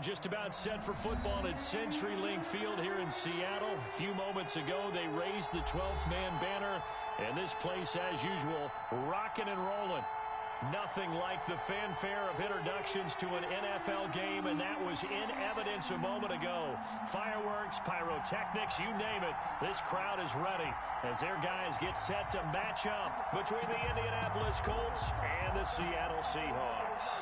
Just about set for football at CenturyLink Field here in Seattle. A few moments ago, they raised the 12th man banner, and this place, as usual, rocking and rolling. Nothing like the fanfare of introductions to an NFL game, and that was in evidence a moment ago. Fireworks, pyrotechnics, you name it. This crowd is ready as their guys get set to match up between the Indianapolis Colts and the Seattle Seahawks.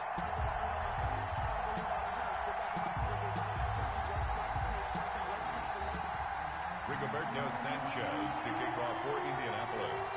Rigoberto Sanchez to kick off for Indianapolis.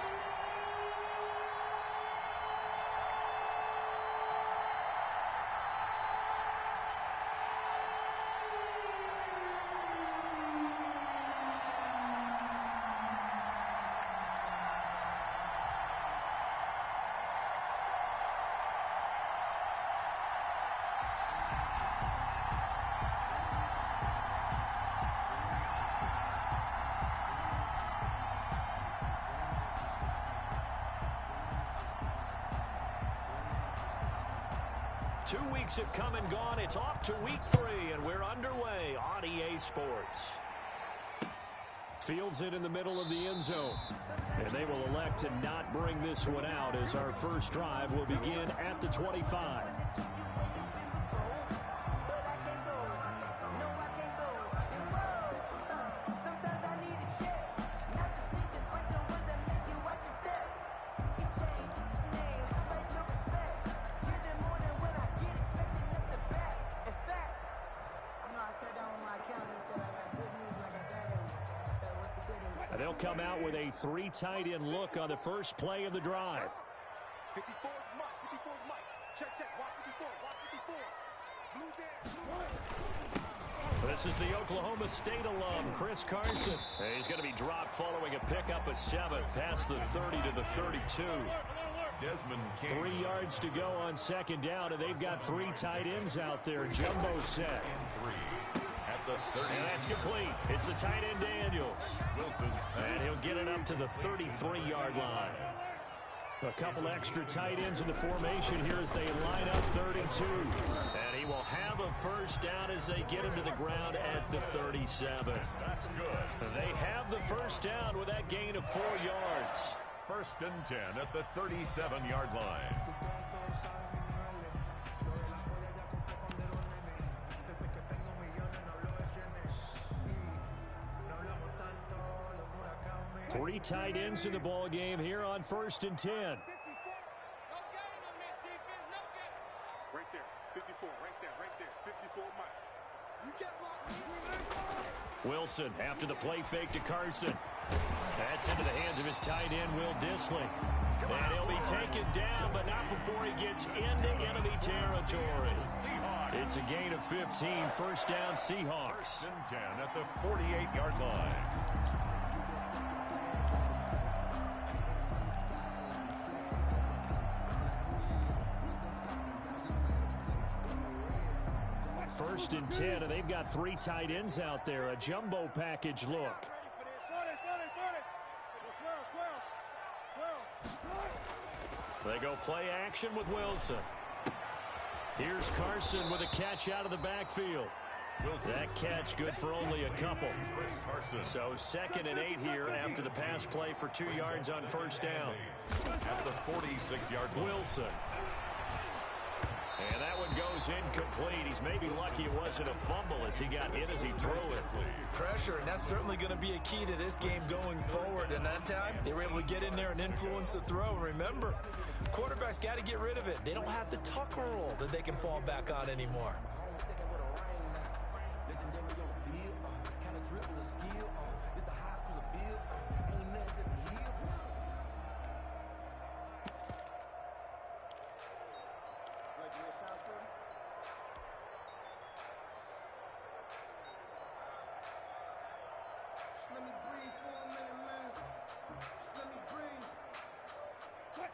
Two weeks have come and gone. It's off to week 3, and we're underway on EA Sports. Fields it in the middle of the end zone. And they will elect to not bring this one out as our first drive will begin at the 25. They'll come out with a 3 tight end look on the first play of the drive. 54 Mike, 54 Mike. Check, walk 54, walk 54. Blue dance. This is the Oklahoma State alum, Chris Carson. He's going to be dropped following a pickup of 7 past the 30 to the 32. Desmond King. 3 yards to go on second down, and they've got 3 tight ends out there. Jumbo set. And that's complete. It's the tight end Daniels. And he'll get it up to the 33-yard line. A couple extra tight ends in the formation here as they line up 32. And he will have a first down as they get him to the ground at the 37. That's good. They have the first down with that gain of 4 yards. 1st and 10 at the 37-yard line. Three tight ends in the ball game here on 1st and 10. Right there, 54, right there, 54 Mike. You get blocked. Wilson after the play fake to Carson. That's into the hands of his tight end, Will Dissly. And he'll be taken down, but not before he gets into enemy territory. It's a gain of 15, first down Seahawks. 1st and 10 at the 48-yard line. First and 10, and they've got 3 tight ends out there. A jumbo package look. They go play action with Wilson. Here's Carson with a catch out of the backfield. That catch good for only a couple. So 2nd and 8 here after the pass play for 2 yards on first down. At the 46-yard line. Wilson. And that one goes incomplete. He's maybe lucky it wasn't a fumble as he got hit as he threw it. Pressure, and that's certainly going to be a key to this game going forward. And that time, they were able to get in there and influence the throw. Remember, quarterbacks got to get rid of it. They don't have the tuck roll that they can fall back on anymore.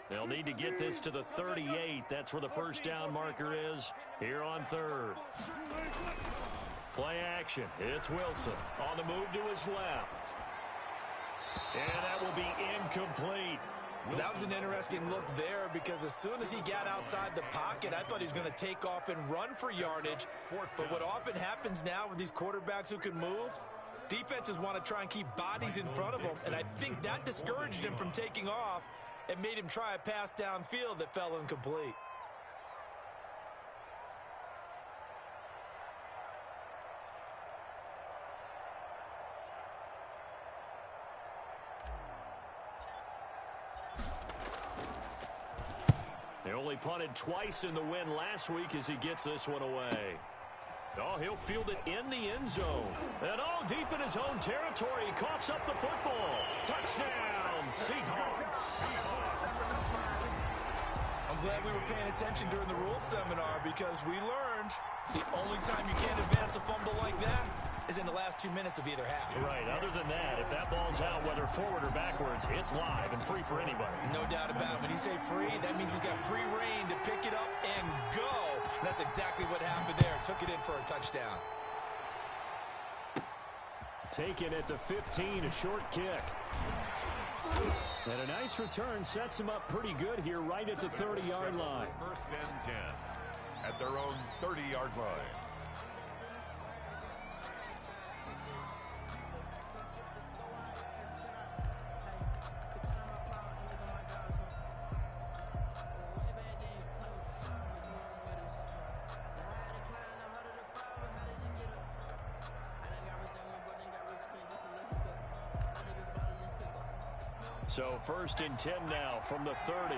They'll need to get this to the 38. That's where the first down marker is here on 3rd. Play action. It's Wilson on the move to his left. And that will be incomplete. Well, that was an interesting look there because as soon as he got outside the pocket, I thought he was going to take off and run for yardage. But what often happens now with these quarterbacks who can move, defenses want to try and keep bodies in front of them, and I think that discouraged him from taking off and made him try a pass downfield that fell incomplete. They only punted twice in the win last week as he gets this one away. Oh, he'll field it in the end zone. And all deep in his own territory. He coughs up the football. Touchdown, Seahawks. I'm glad we were paying attention during the rules seminar because we learned the only time you can't advance a fumble like that is in the last 2 minutes of either half. Right. Other than that, if that ball's out, whether forward or backwards, it's live and free for anybody. No doubt about it. When you say free, that means he's got free reign to pick it up and go. And that's exactly what happened there. Took it in for a touchdown. Taken at the 15, a short kick. And a nice return sets him up pretty good here right at the 30-yard line. First and 10 at their own 30-yard line. So first and 10 now from the 30.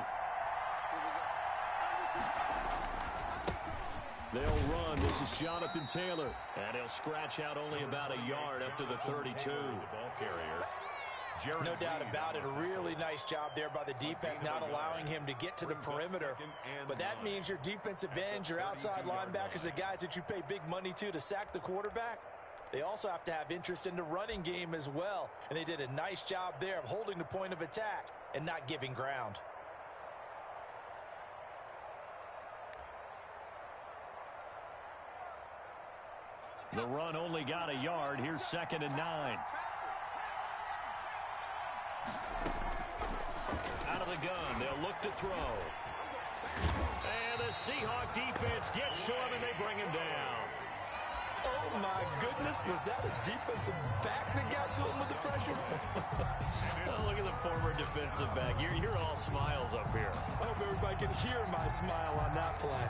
They'll run. This is Jonathan Taylor. And he'll scratch out only about a yard up to the 32. The ball carrier. No doubt about it. A really nice job there by the defense, not allowing him to get to the perimeter. But that means your defensive ends, your outside linebackers, the guys that you pay big money to sack the quarterback, they also have to have interest in the running game as well. And they did a nice job there of holding the point of attack and not giving ground. The run only got a yard. Here's 2nd and 9. Out of the gun. They'll look to throw. And the Seahawk defense gets to him, and they bring him down. Oh, my goodness. Was that a defensive back that got to him with the pressure? Oh, look at the former defensive back. You're all smiles up here. I hope everybody can hear my smile on that play.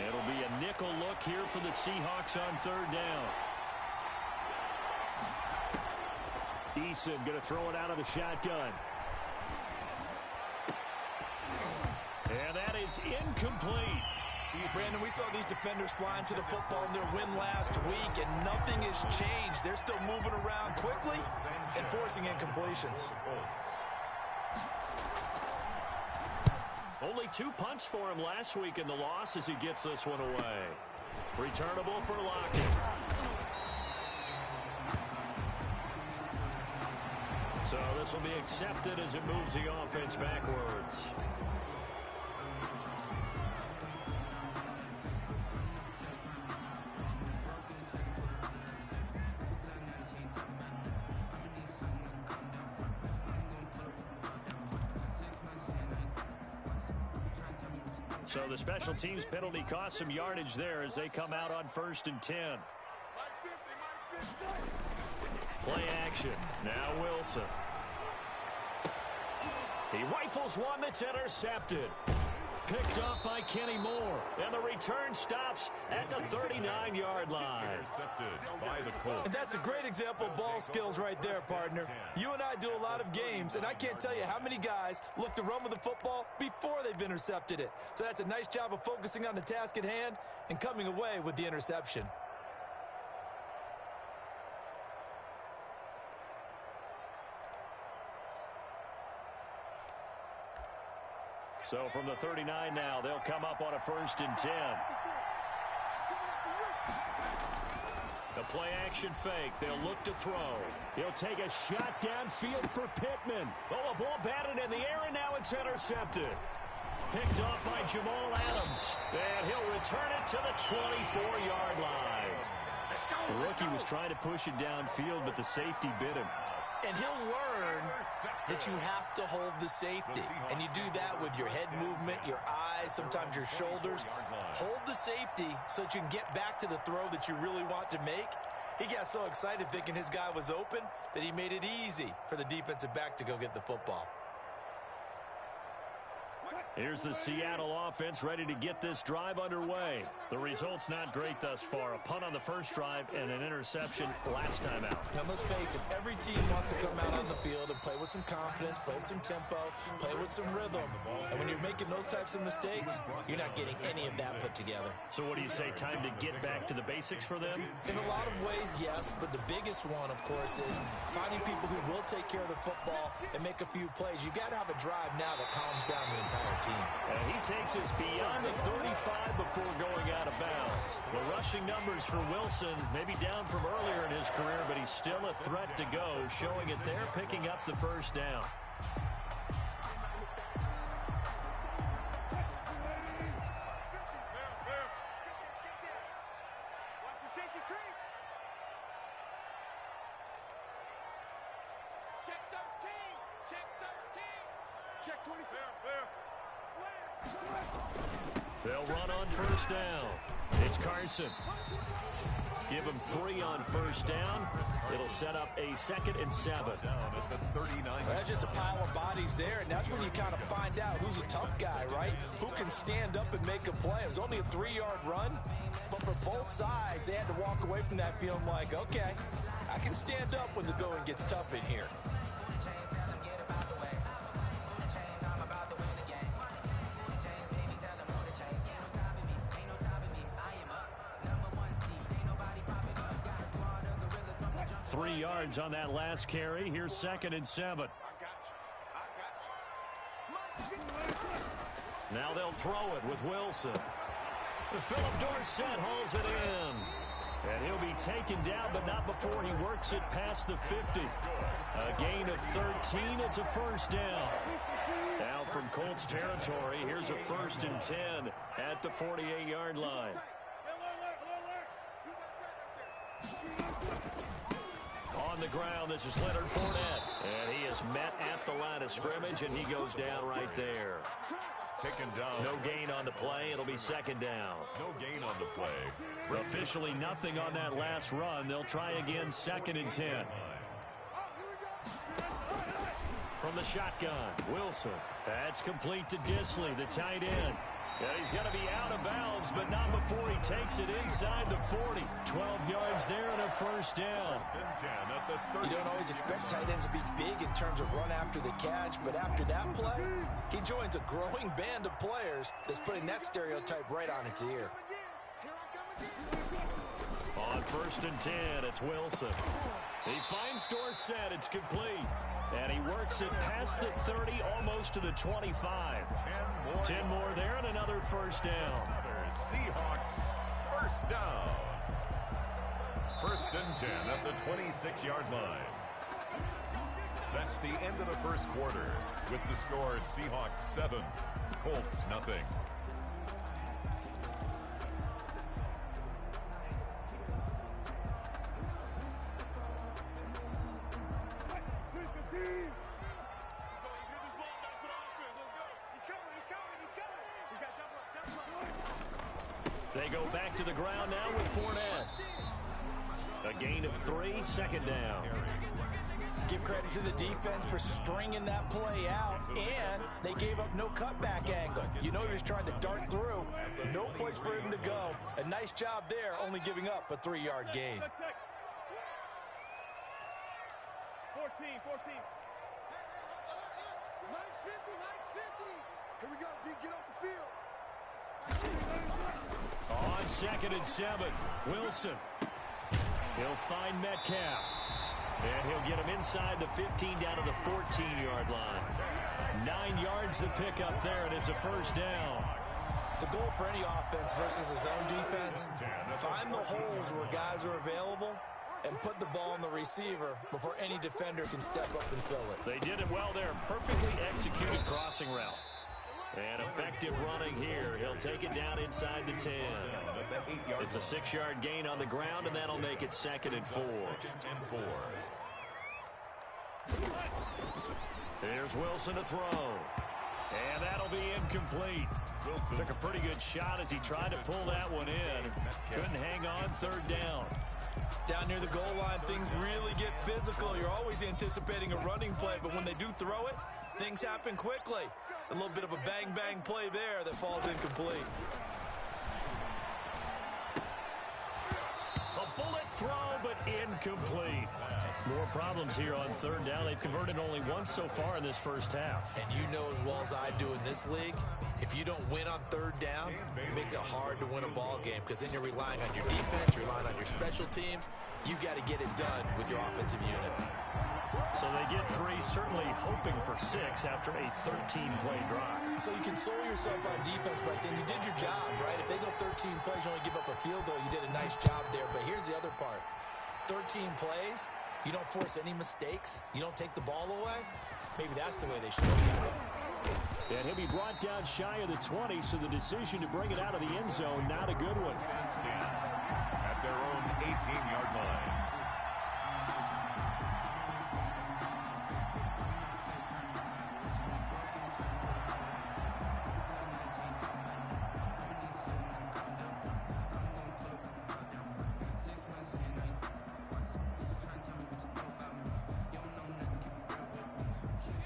It'll be a nickel look here for the Seahawks on 3rd down. Eason going to throw it out of the shotgun. And that is incomplete. Brandon, we saw these defenders flying to the football in their win last week, and nothing has changed. They're still moving around quickly and forcing incompletions. Only 2 punts for him last week in the loss as he gets this one away. Returnable for Lockett. So this will be accepted as it moves the offense backwards. So the special teams penalty cost some yardage there as they come out on 1st and 10. Play action. Now Wilson. He rifles one that's intercepted. Picked up by Kenny Moore. And the return stops at the 39-yard line. Intercepted by the Colts. And that's a great example of ball skills right there, partner. You and I do a lot of games, and I can't tell you how many guys look to run with the football before they've intercepted it. So that's a nice job of focusing on the task at hand and coming away with the interception. So from the 39 now, they'll come up on a 1st and 10. A play-action fake. They'll look to throw. He'll take a shot downfield for Pittman. Oh, a ball batted in the air, and now it's intercepted. Picked off by Jamal Adams. And he'll return it to the 24-yard line. The rookie was trying to push it downfield, but the safety bit him. And he'll learn that you have to hold the safety. And you do that with your head movement, your eyes, sometimes your shoulders. Hold the safety so that you can get back to the throw that you really want to make. He got so excited thinking his guy was open that he made it easy for the defensive back to go get the football. Here's the Seattle offense ready to get this drive underway. The result's not great thus far. A punt on the first drive and an interception last time out. Now, let's face it, every team wants to come out on the field and play with some confidence, play with some tempo, play with some rhythm. And when you're making those types of mistakes, you're not getting any of that put together. So what do you say, time to get back to the basics for them? In a lot of ways, yes, but the biggest one, of course, is finding people who will take care of the football and make a few plays. You got to have a drive now that calms down the entire team. And he takes us beyond the 35 before going out of bounds. The rushing numbers for Wilson, maybe down from earlier in his career, but he's still a threat to go, showing it there, picking up the first down. They'll run on first down. It's Carson. Give him 3 on first down. It'll set up a 2nd and 7. Well, that's just a pile of bodies there, and that's when you kind of find out who's a tough guy, right? Who can stand up and make a play. It was only a 3-yard run, but for both sides, they had to walk away from that feeling like, okay, I can stand up when the going gets tough in here. Three yards on that last carry. Here's 2nd and 7. Now they'll throw it with Wilson. Philip Dorsett hauls it in. And he'll be taken down, but not before he works it past the 50. A gain of 13. It's a first down. Now from Colts territory, here's a 1st and 10 at the 48-yard line. On the ground, this is Leonard Fournette. And he is met at the line of scrimmage, and he goes down right there. Taken down. No gain on the play. It'll be 2nd down. No gain on the play. Officially nothing on that last run. They'll try again, 2nd and 10. From the shotgun, Wilson. That's complete to Disley, the tight end. And he's going to be out of bounds, but not before he takes it inside the 40. 12 yards there and a first down. You don't always expect tight ends to be big in terms of run after the catch, but after that play, he joins a growing band of players that's putting that stereotype right on its ear. On 1st and 10, it's Wilson. He finds Dorsett. It's complete. And he works it past the 30, almost to the 25. 10 more there and another first down. Seahawks first down. 1st and 10 at the 26-yard line. That's the end of the first quarter with the score Seahawks 7, Colts nothing. They go back to the ground now with Fournette. A gain of 3, 2nd down. Give credit to the defense for stringing that play out, and they gave up no cutback angle. You know he was trying to dart through. No place for him to go. A nice job there, only giving up a 3-yard gain. 14. 950. Here we go, D. Get off the field. On 2nd and 7, Wilson. He'll find Metcalf. And he'll get him inside the 15 down to the 14-yard line. 9 yards to pick up there, and it's a first down. The goal for any offense versus a zone defense, find the holes where guys are available and put the ball on the receiver before any defender can step up and fill it. They did it well there. Perfectly executed crossing route. And effective running here. He'll take it down inside the 10. It's a 6-yard gain on the ground, and that'll make it 2nd and 4. Here's Wilson to throw. And that'll be incomplete. Wilson took a pretty good shot as he tried to pull that one in. Couldn't hang on, 3rd down. Down near the goal line, things really get physical. You're always anticipating a running play, but when they do throw it, things happen quickly. A little bit of a bang-bang play there that falls incomplete. A bullet throw, but incomplete. More problems here on 3rd down. They've converted only once so far in this first half. And you know as well as I do in this league, if you don't win on 3rd down, it makes it hard to win a ball game because then you're relying on your defense, you're relying on your special teams. You've got to get it done with your offensive unit. So they get 3, certainly hoping for 6 after a 13-play drive. So you console yourself on defense by saying you did your job, right? If they go 13 plays, you only give up a field goal, you did a nice job there. But here's the other part. 13 plays, you don't force any mistakes, you don't take the ball away. Maybe that's the way they should look at it. And he'll be brought down shy of the 20, so the decision to bring it out of the end zone, not a good one. At their own 18-yard line.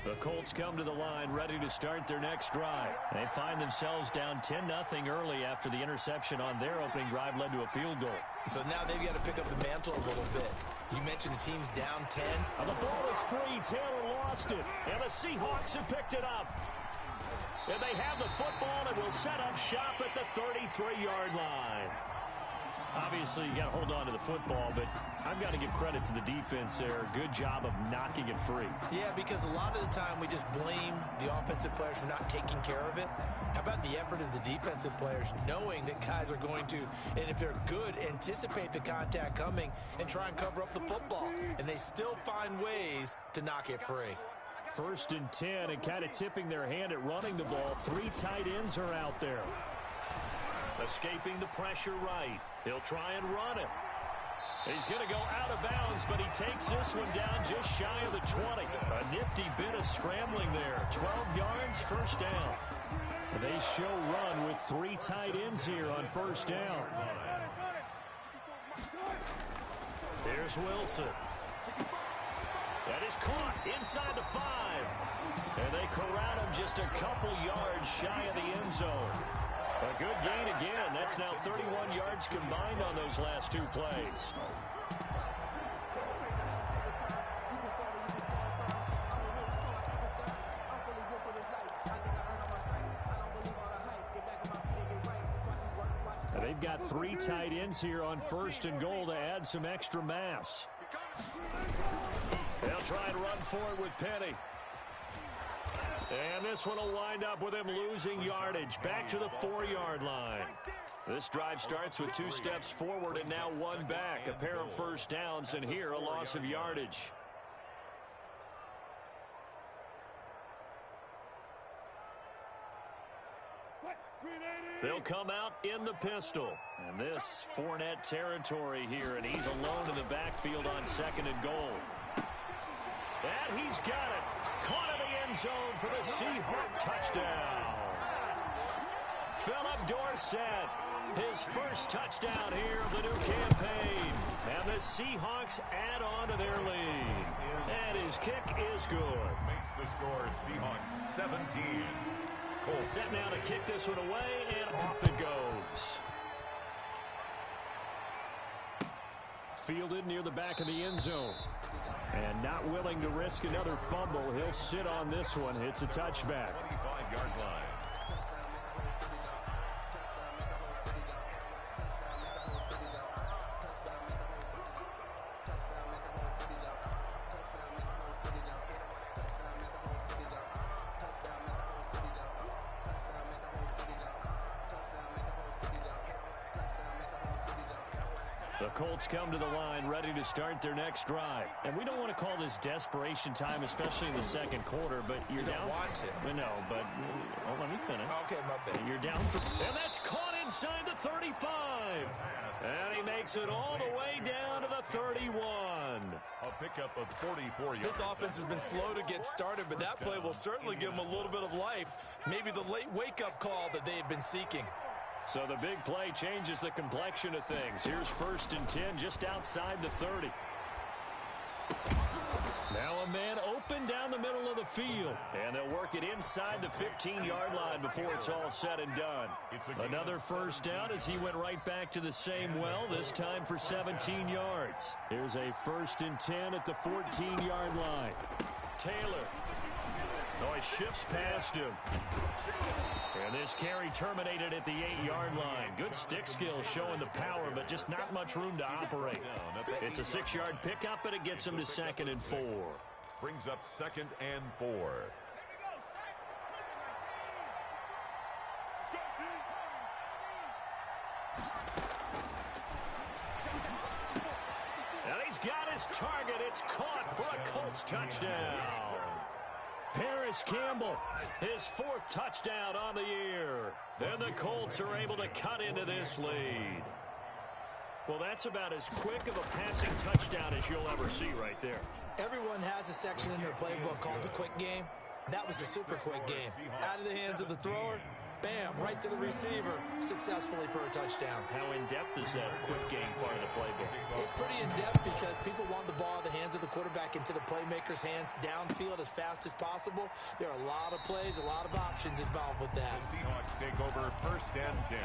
The Colts come to the line ready to start their next drive. They find themselves down 10-0 early after the interception on their opening drive led to a field goal. So now they've got to pick up the mantle a little bit. You mentioned the team's down 10. And the ball is free. Taylor lost it. And the Seahawks have picked it up. And they have the football and will set up shop at the 33-yard line. Obviously, you got to hold on to the football, but I've got to give credit to the defense there. Good job of knocking it free. Yeah, because a lot of the time we just blame the offensive players for not taking care of it. How about the effort of the defensive players knowing that guys are going to, and if they're good, anticipate the contact coming and try and cover up the football. And they still find ways to knock it free. 1st and 10 and kind of tipping their hand at running the ball. 3 tight ends are out there. Escaping the pressure right. He'll try and run it. He's going to go out of bounds, but he takes this one down just shy of the 20. A nifty bit of scrambling there. 12 yards, 1st down. They show run with 3 tight ends here on 1st down. Here's Wilson. That is caught inside the 5. And they corral him just a couple yards shy of the end zone. A good gain again. That's now 31 yards combined on those last 2 plays. They've got 3 tight ends here on 1st and goal to add some extra mass. They'll try and run for it with Penny. And this one will wind up with him losing yardage back to the 4-yard line. This drive starts with 2 steps forward and now 1 back. A pair of 1st downs, and here a loss of yardage. They'll come out in the pistol. And this Fournette territory here, and he's alone in the backfield on 2nd and goal. And he's got it. Caught in the end zone for the Seahawks touchdown. Philip Dorsett, his first touchdown here of the new campaign. And the Seahawks add on to their lead. And his kick is good. Makes the score Seahawks 17. Colts set now to kick this one away, and off it goes. Fielded near the back of the end zone. And not willing to risk another fumble. He'll sit on this one. It's a touchback. 25-yard line. The Colts come to the line ready to start their next drive. And we don't want to call this desperation time, especially in the second quarter, but you're down. You don't want to. No, but let me finish. Okay, my bad. You're down for, and that's caught inside the 35. And he makes it all the way down to the 31. A pickup of 44 yards. This offense has been slow to get started, but that play will certainly give them a little bit of life. Maybe the late wake-up call that they had been seeking. So the big play changes the complexion of things. Here's 1st and 10 just outside the 30. Now a man open down the middle of the field. And they'll work it inside the 15-yard line before it's all said and done. Another first down as he went right back to the same well, this time for 17 yards. Here's a 1st and 10 at the 14-yard line. Taylor. Oh, he shifts past him. And this carry terminated at the 8-yard line. Good stick skills showing the power, but just not much room to operate. It's a 6-yard pickup, and it gets him to 2nd and 4. Brings up 2nd and 4. And he's got his target. It's caught for a Colts touchdown. Paris Campbell, his 4th touchdown on the year. And the Colts are able to cut into this lead. Well, that's about as quick of a passing touchdown as you'll ever see right there. Everyone has a section in their playbook called the quick game. That was a super quick game. Out of the hands of the thrower, bam, right to the receiver, successfully for a touchdown. How in-depth is that quick game part of the playbook? It's pretty in-depth because people want the ball in the hands of the quarterback into the playmaker's hands downfield as fast as possible. There are a lot of plays, a lot of options involved with that. The Seahawks take over 1st and 10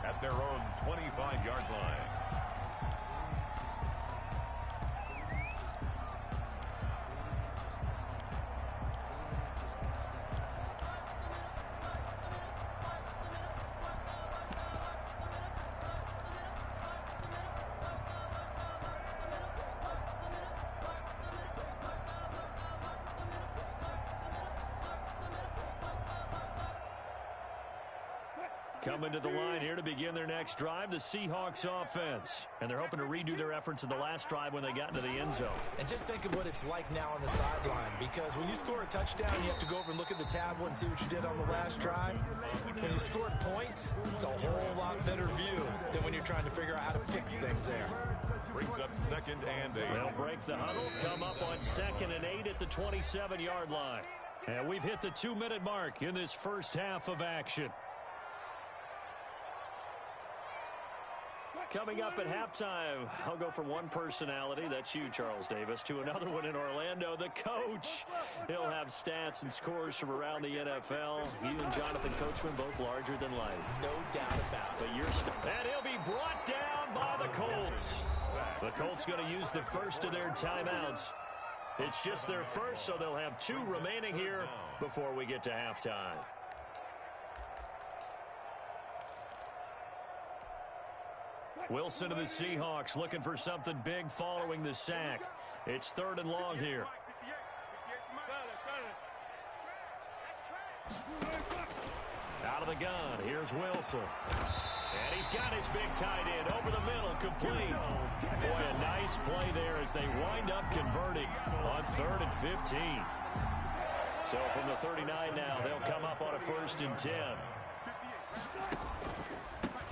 at their own 25-yard line. Coming to the line here to begin their next drive, the Seahawks offense. And they're hoping to redo their efforts in the last drive when they got into the end zone. And just think of what it's like now on the sideline, because when you score a touchdown, you have to go over and look at the tablet and see what you did on the last drive. When you scored points, it's a whole lot better view than when you're trying to figure out how to fix things there. Brings up 2nd and 8. They'll break the huddle, come up on 2nd and 8 at the 27-yard line. And we've hit the 2-minute mark in this first half of action. Coming up at halftime, I'll go from one personality, that's you, Charles Davis, to another one in Orlando, the coach. He'll have stats and scores from around the NFL. You and Jonathan Coachman, both larger than life. No doubt about it. But you're and he'll be brought down by the Colts. The Colts going to use the first of their timeouts. It's just their first, so they'll have 2 remaining here before we get to halftime. Wilson of the Seahawks looking for something big following the sack. It's 3rd and long here. Out of the gun, here's Wilson. And he's got his big tight end over the middle, complete. Boy, a nice play there as they wind up converting on 3rd and 15. So from the 39 now, they'll come up on a 1st and 10.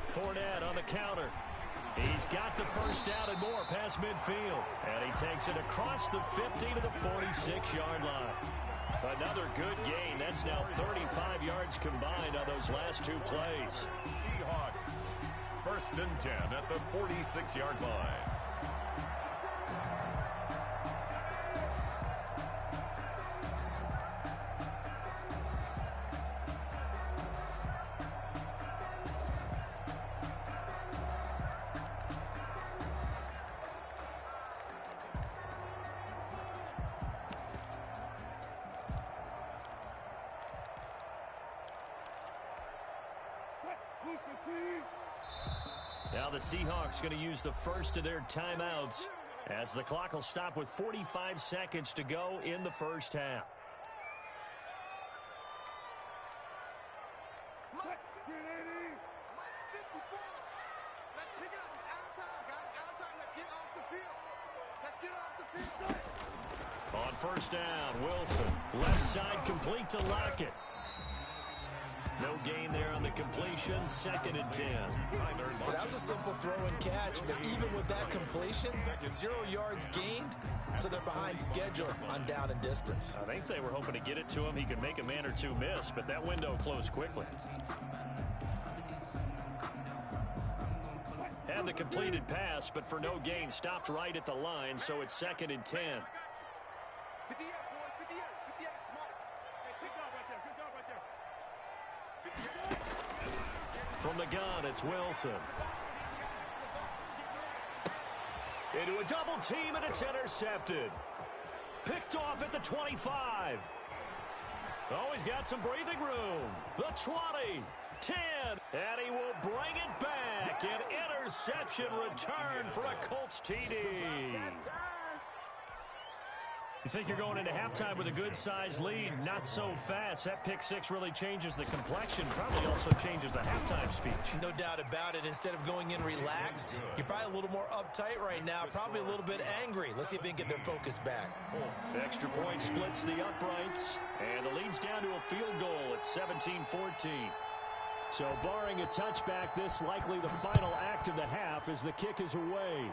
Fournette on the counter. He's got the first down and more past midfield. And he takes it across the 50 to the 46-yard line. Another good gain. That's now 35 yards combined on those last 2 plays. Seahawks, 1st and 10 at the 46-yard line. Now the Seahawks going to use the first of their timeouts as the clock will stop with 45 seconds to go in the first half. Mike, 54. Let's pick it up. It's out of time, guys. first down. Wilson, left side complete to Lockett. No gain there on the completion. 2nd and 10. Well, that was a simple throw and catch, but even with that completion, 0 yards gained, so they're behind schedule on down and distance. I think they were hoping to get it to him. He could make a man or two miss, but that window closed quickly. Had the completed pass, but for no gain, stopped right at the line, so it's 2nd and 10. From the gun, it's Wilson. Into a double team, and it's intercepted. Picked off at the 25. Oh, he's got some breathing room. The 20, 10, and he will bring it back. An interception return for a Colts TD. You think you're going into halftime with a good-sized lead? Not so fast. That pick six really changes the complexion. Probably also changes the halftime speech. No doubt about it. Instead of going in relaxed, you're probably a little more uptight right now. Probably a little bit angry. Let's see if they can get their focus back. Extra point splits the uprights. And the lead's down to a field goal at 17-14. So barring a touchback, this likely the final act of the half as the kick is away.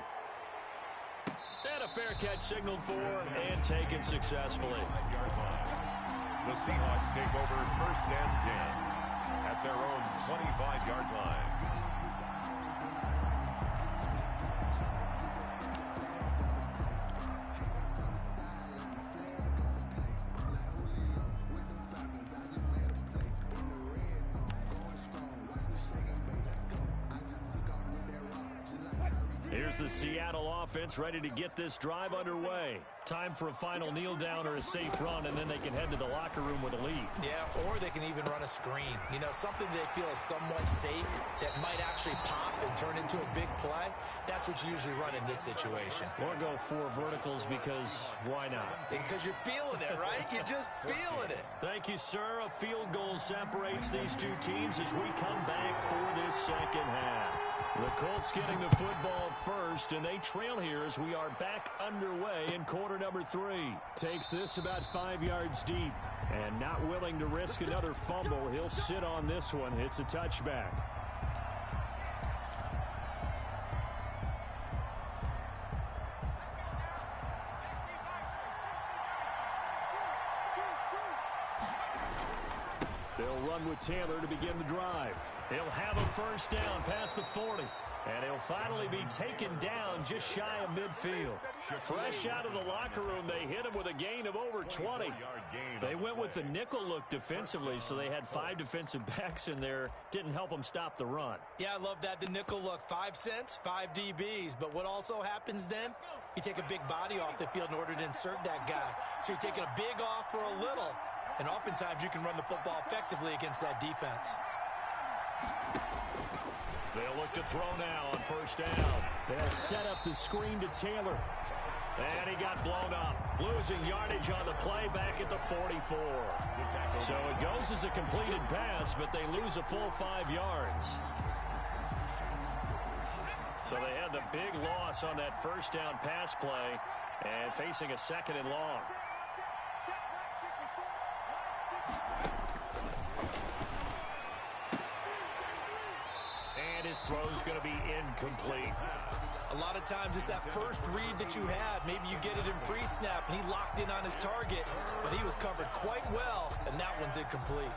And a fair catch signaled for and taken successfully. The Seahawks take over 1st and 10 at their own 25-yard line. Here's the Seattle offense ready to get this drive underway. Time for a final kneel down or a safe run, and then they can head to the locker room with a lead. Yeah, or they can even run a screen. You know, something they feel is somewhat safe that might actually pop and turn into a big play. That's what you usually run in this situation. Or go 4 verticals because why not? Because you're feeling it, right? You're just feeling it. Thank you, sir. A field goal separates these two teams as we come back for this second half. The Colts getting the football first, and they trail here as we are back underway in quarter number 3. Takes this about 5 yards deep, and not willing to risk another fumble. He'll sit on this one. It's a touchback. They'll run with Taylor to begin the drive. He'll have a first down past the 40. And he'll finally be taken down just shy of midfield. Fresh out of the locker room, they hit him with a gain of over 20. They went with the nickel look defensively, so they had 5 defensive backs in there. Didn't help them stop the run. Yeah, I love that, the nickel look. 5 cents, 5 DBs. But what also happens then? You take a big body off the field in order to insert that guy. So you're taking a big off for a little. And oftentimes you can run the football effectively against that defense. They'll look to throw now on first down. They'll set up the screen to Taylor. And he got blown up. Losing yardage on the play back at the 44. So it goes as a completed pass, but they lose a full 5 yards. So they had the big loss on that first down pass play and facing a 2nd and long. His throw's going to be incomplete. A lot of times it's that first read that you have. Maybe you get it in pre-snap, and he locked in on his target, but he was covered quite well, and that one's incomplete.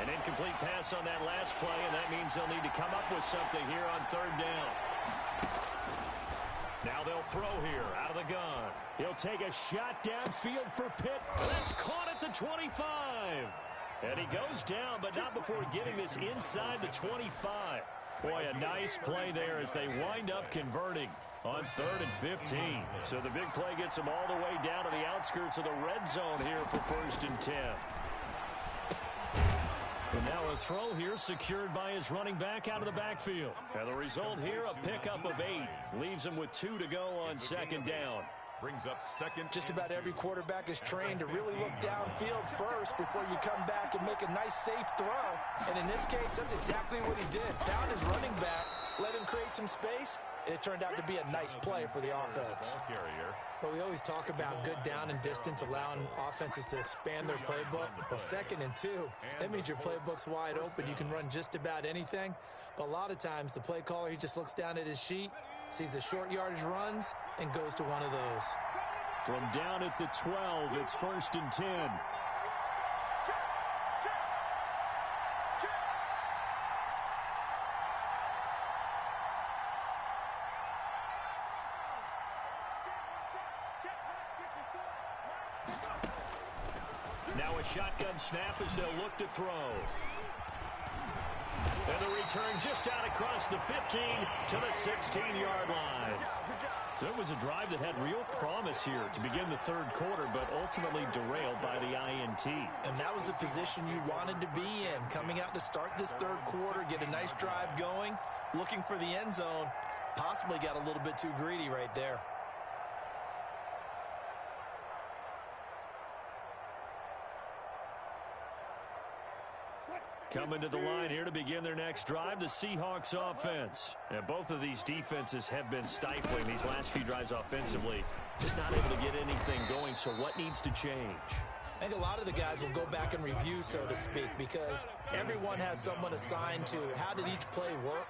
An incomplete pass on that last play, and that means they'll need to come up with something here on 3rd down. Now they'll throw here out of the gun. He'll take a shot downfield for Pitt. That's caught at the 25. And he goes down, but not before getting this inside the 25. Boy, a nice play there as they wind up converting on 3rd and 15. So the big play gets them all the way down to the outskirts of the red zone here for 1st and 10. And now a throw here secured by his running back out of the backfield. And the result here, a pickup of 8. Leaves him with 2 to go on 2nd down. Brings up 2nd. Just about every quarterback is trained to really look downfield first before you come back and make a nice, safe throw. And in this case, that's exactly what he did. Found his running back, let him create some space, and it turned out to be a nice play for the offense. Well, we always talk about good down and distance, allowing offenses to expand their playbook. Well, 2nd and 2, that means your playbook's wide open. You can run just about anything. But a lot of times, the play caller, he just looks down at his sheet, sees the short yardage runs, and goes to one of those. From down at the 12, it's 1st and 10. Now a shotgun snap as they'll look to throw. And the return just out across the 15 to the 16-yard line. So it was a drive that had real promise here to begin the 3rd quarter, but ultimately derailed by the INT. And that was the position you wanted to be in, coming out to start this 3rd quarter, get a nice drive going, looking for the end zone. Possibly got a little bit too greedy right there. Coming to the line here to begin their next drive, the Seahawks offense. And both of these defenses have been stifling these last few drives offensively. Just not able to get anything going, so what needs to change? I think a lot of the guys will go back and review, so to speak, because everyone has someone assigned to how did each play work.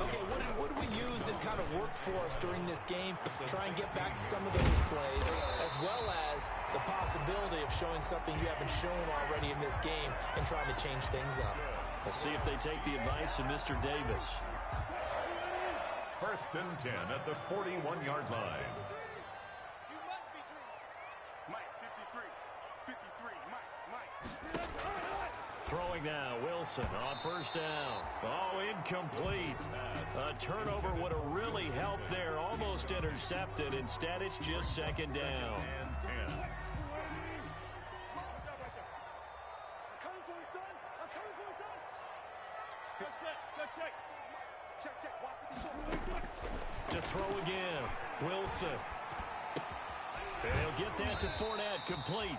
Okay, what did we use that kind of worked for us during this game? Try and get back to some of those plays, as well as the possibility of showing something you haven't shown already in this game and trying to change things up. We'll see if they take the advice of Mr. Davis. 1st and 10 at the 41-yard line. Throwing now, Wilson on 1st down. Oh, incomplete. A turnover would have really helped there. Almost intercepted. Instead, it's just 2nd down. To throw again, Wilson. And he'll get that to Fournette, complete.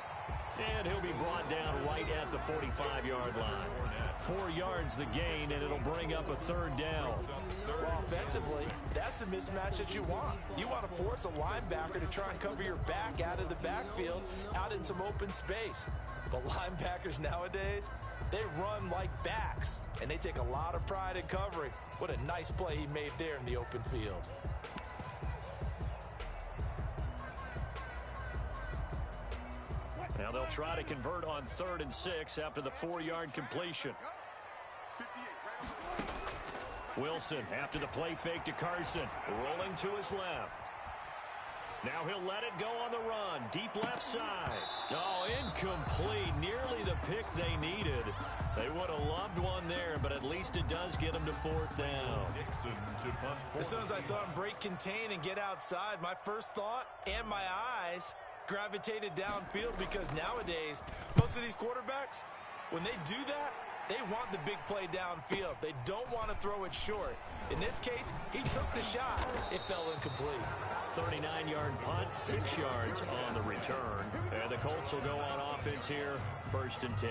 And he'll be brought down right at the 45-yard line. 4 yards the gain, and it'll bring up a 3rd down. Well, offensively, that's the mismatch that you want. You want to force a linebacker to try and cover your back out of the backfield, out in some open space. But linebackers nowadays, they run like backs, and they take a lot of pride in covering. What a nice play he made there in the open field. Now they'll try to convert on 3rd and 6 after the 4-yard completion. Wilson after the play fake to Carson, rolling to his left. Now he'll let it go on the run, deep left side. Oh, incomplete, nearly the pick they needed. They would have loved one there, but at least it does get them to 4th down. As soon as I saw him break contain and get outside, my first thought and my eyes gravitated downfield, because nowadays, most of these quarterbacks, when they do that, they want the big play downfield. They don't want to throw it short. In this case, he took the shot. It fell incomplete. 39-yard punt, 6 yards on the return. And the Colts will go on offense here, 1st and 10.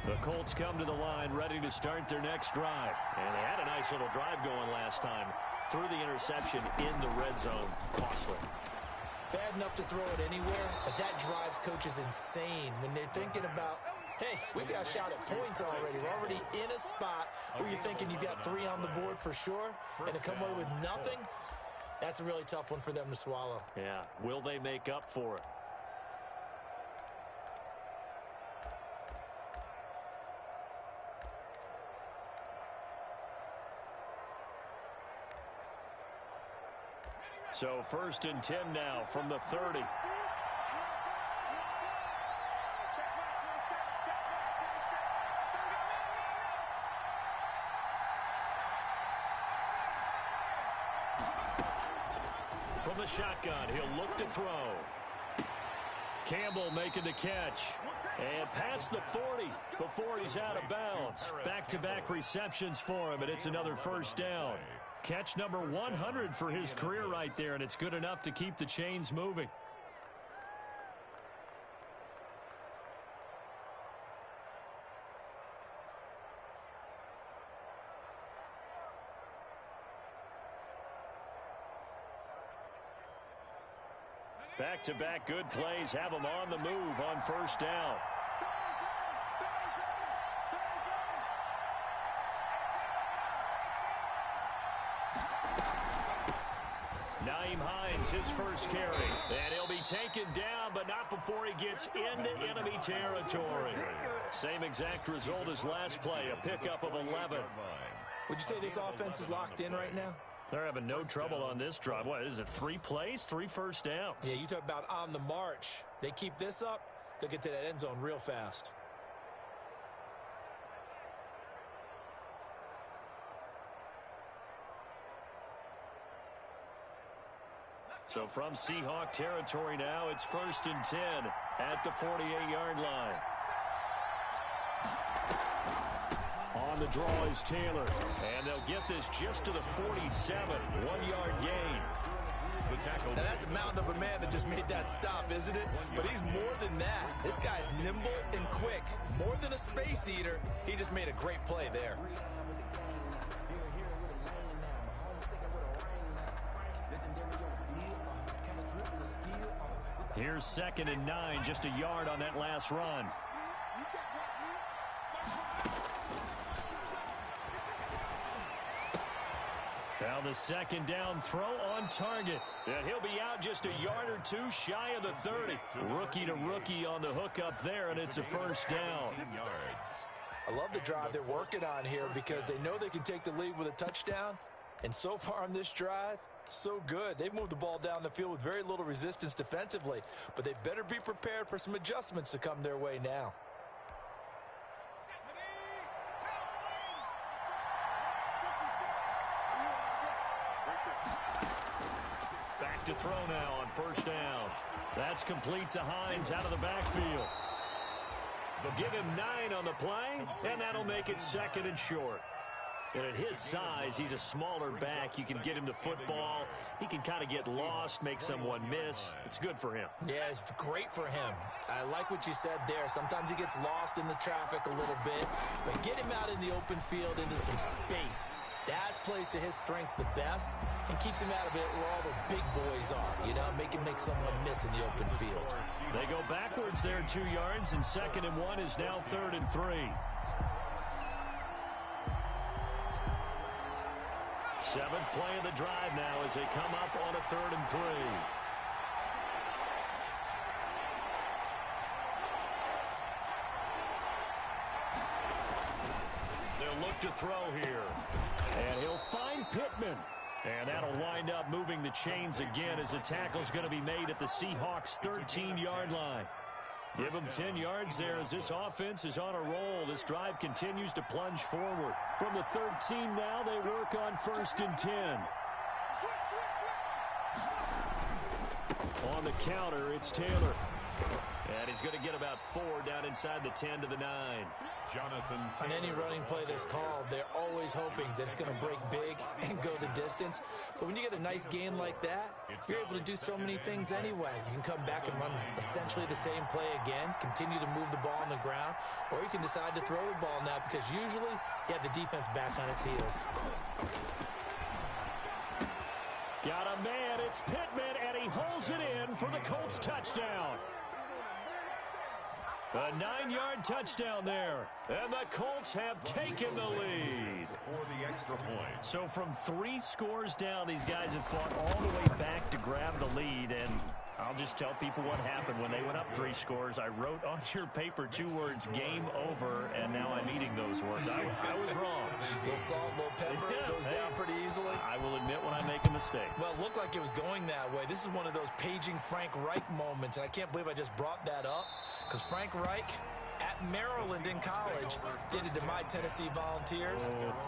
The Colts come to the line ready to start their next drive. And they had a nice little drive going last time. Threw the interception in the red zone. Costly. Bad enough to throw it anywhere, but that drives coaches insane when they're thinking about, hey, we got shot at points already. We're already in a spot where you're thinking you got 3 on the board for sure, and to come away with nothing, that's a really tough one for them to swallow. Yeah. Will they make up for it? So 1st and 10 now from the 30. From the shotgun, he'll look to throw. Campbell making the catch. And past the 40 before he's out of bounds. Back-to-back receptions for him, and it's another 1st down. Catch number 100 for his career right there, and it's good enough to keep the chains moving. Back-to-back good plays have them on the move on first down. Naeem Hines, his first carry. And he'll be taken down, but not before he gets into enemy territory. Same exact result as last play, a pickup of 11. Would you say this offense is locked in right now? They're having no trouble on this drive. What is it, 3 plays, 3 first downs? Yeah, you talk about on the march. They keep this up, they'll get to that end zone real fast. So from Seahawk territory now, it's 1st and 10 at the 48-yard line. On the draw is Taylor, and they'll get this just to the 47, 1-yard gain. Now that's a mountain of a man that just made that stop, isn't it? But he's more than that. This guy's nimble and quick. More than a space eater, he just made a great play there. Here's 2nd and 9, just a yard on that last run. Now the 2nd down throw on target. And he'll be out just a yard or 2 shy of the 30. Rookie to rookie on the hook up there, and it's a first down. I love the drive they're working on here because they know they can take the lead with a touchdown. And so far on this drive, so good. They've moved the ball down the field with very little resistance defensively, but they better be prepared for some adjustments to come their way now. Back to throw now on first down. That's complete to Hines out of the backfield. They'll give him 9 on the play, and that'll make it 2nd and short. And at his size, he's a smaller back. You can get him the football. He can kind of get lost, make someone miss. It's good for him. Yeah, it's great for him. I like what you said there. Sometimes he gets lost in the traffic a little bit, but get him out in the open field into some space. That plays to his strengths the best and keeps him out of it where all the big boys are, you know, make someone miss in the open field. They go backwards there 2 yards, and 2nd and 1 is now 3rd and 3. 7th play of the drive now as they come up on a 3rd and 3. They'll look to throw here. And he'll find Pittman. And that'll wind up moving the chains again as the tackle's going to be made at the Seahawks' 13-yard line. Give them 10 yards there as this offense is on a roll. This drive continues to plunge forward. From the 13 now, they work on 1st and 10. On the counter, it's Taylor. And he's going to get about 4 down inside the 10 to the 9. Jonathan On any running play that's called, they're always hoping that it's going to break big and go the distance. But when you get a nice game like that, you're able to do so many things anyway. You can come back and run essentially the same play again, continue to move the ball on the ground, or you can decide to throw the ball now because usually you have the defense back on its heels. Got a man, it's Pittman, and he holds it in for the Colts touchdown. A 9-yard touchdown there, and the Colts have taken the lead. for the extra point. So from 3 scores down, these guys have fought all the way back to grab the lead, and I'll just tell people what happened when they went up 3 scores. I wrote on your paper 2 words, game over, and now I'm eating those words. I was wrong. A little salt, a little pepper, it goes down pretty easily. I will admit when I make a mistake. Well, it looked like it was going that way. This is one of those paging Frank Reich moments, and I can't believe I just brought that up because Frank Reich at Maryland in college did it to my Tennessee Volunteers,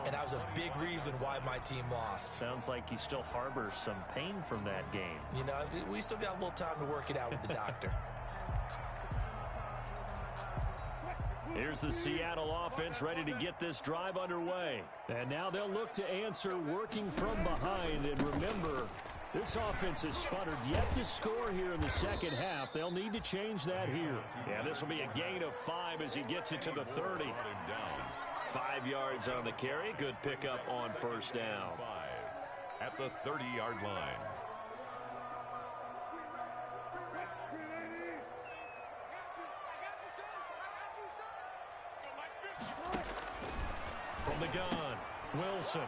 and that was a big reason why my team lost. Sounds like you still harbor some pain from that game. You know, we still got a little time to work it out with the doctor. Here's the Seattle offense ready to get this drive underway. And now they'll look to answer working from behind. And remember, this offense has sputtered yet to score here in the second half. They'll need to change that here. Yeah, this will be a gain of 5 as he gets it to the 30. 5 yards on the carry. Good pickup on first down. 5 at the 30-yard line. From the gun, Wilson.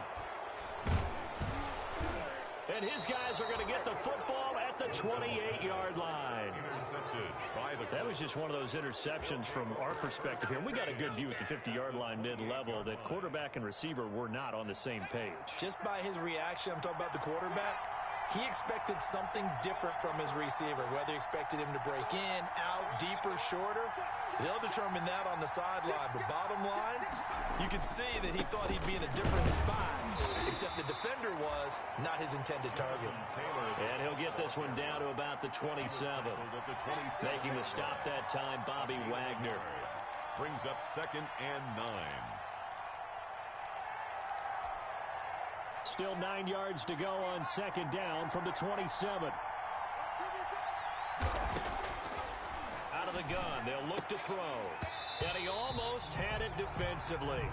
And his guys are going to get the football at the 28-yard line. That was just one of those interceptions from our perspective here. We got a good view at the 50-yard line mid-level that quarterback and receiver were not on the same page. Just by his reaction, I'm talking about the quarterback, he expected something different from his receiver, whether he expected him to break in, out, deeper, shorter. They'll determine that on the sideline. But bottom line, you could see that he thought he'd be in a different spot, except the defender was not his intended target. And he'll get this one down to about the 27. Making the stop that time, Bobby Wagner. Brings up 2nd and 9. Still 9 yards to go on 2nd down from the 27. Out of the gun, they'll look to throw. And he almost had it defensively.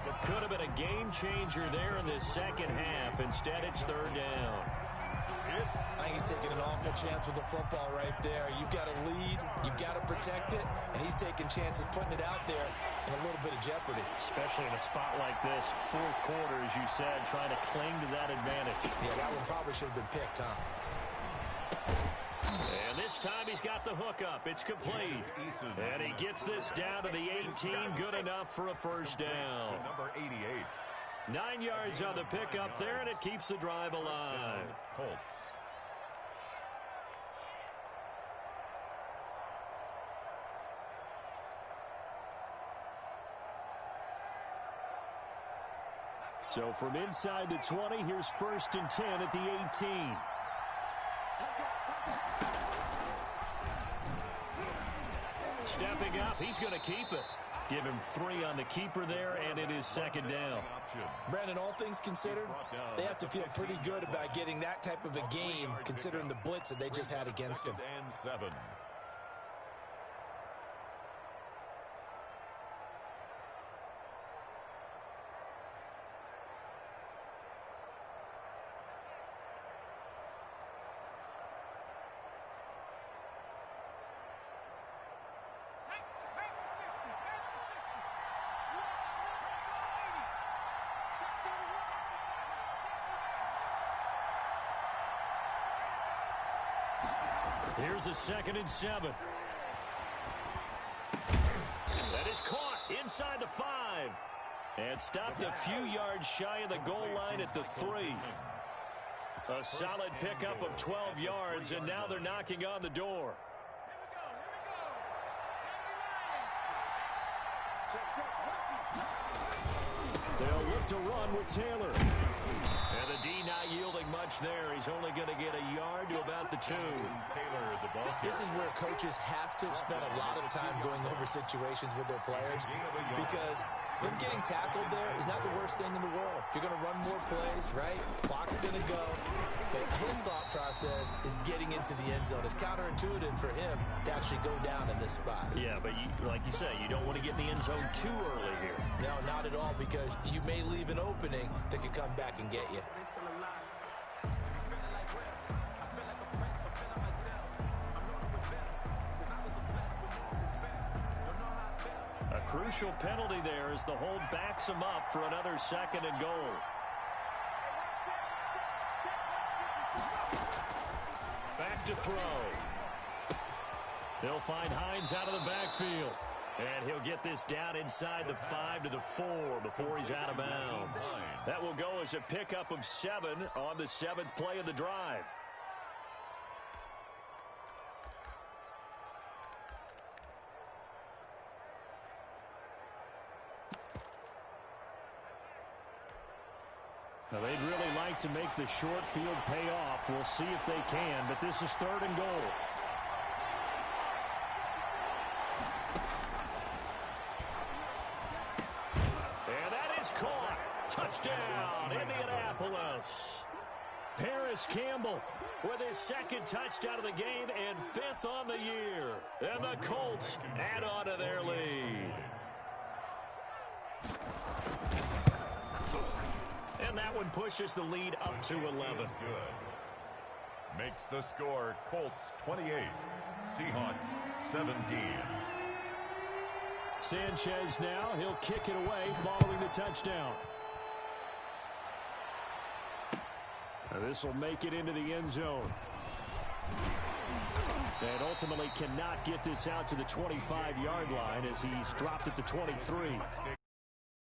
It could have been a game changer there in this second half. Instead, it's 3rd down. I think he's taking an awful chance with the football right there. You've got to lead, you've got to protect it, and he's taking chances putting it out there in a little bit of jeopardy. Especially in a spot like this, 4th quarter, as you said, trying to cling to that advantage. Yeah, that one probably should have been picked, huh? And this time he's got the hook up. It's complete. And he gets this down to the 18. Good enough for a 1st down. Number 88. 9 yards on the pickup there, and it keeps the drive alive. Colts. So from inside the 20, here's 1st and 10 at the 18. Stepping up, he's going to keep it. Give him 3 on the keeper there, and it is 2nd down. Brandon, all things considered, they have to feel pretty good about getting that type of a game, considering the blitz that they just had against them. And 7. Here's a 2nd and 7. That is caught inside the 5. And stopped a few yards shy of the goal line at the 3. A solid pickup of 12 yards, and now they're knocking on the door. They'll look to run with Taylor. And the D not yielding much there. He's only going to get a yard to about the 2. This is where coaches have to spend a lot of time going over situations with their players, because them getting tackled there is not the worst thing in the world. You're going to run more plays, right? Clock's going to go. But his thought process is getting into the end zone. It's counterintuitive for him to actually go down in this spot. Yeah, but like you say, you don't want to get in the end zone too early here. No, not at all, because you may leave an opening that could come back and get you. A crucial penalty there as the hold backs him up for another 2nd and goal. Back to throw. They'll find Hines out of the backfield. And he'll get this down inside the 5 to the 4 before he's out of bounds. That will go as a pickup of 7 on the 7th play of the drive. Now, they'd really like to make the short field pay off. We'll see if they can, but this is 3rd and goal. And that is caught. Touchdown, Indianapolis. Paris Campbell with his 2nd touchdown of the game and 5th on the year. And the Colts add on to their lead. And that one pushes the lead up to 11. Good. Makes the score Colts 28, Seahawks 17. Sanchez now, he'll kick it away following the touchdown. This will make it into the end zone. And ultimately cannot get this out to the 25-yard line as he's dropped at the 23.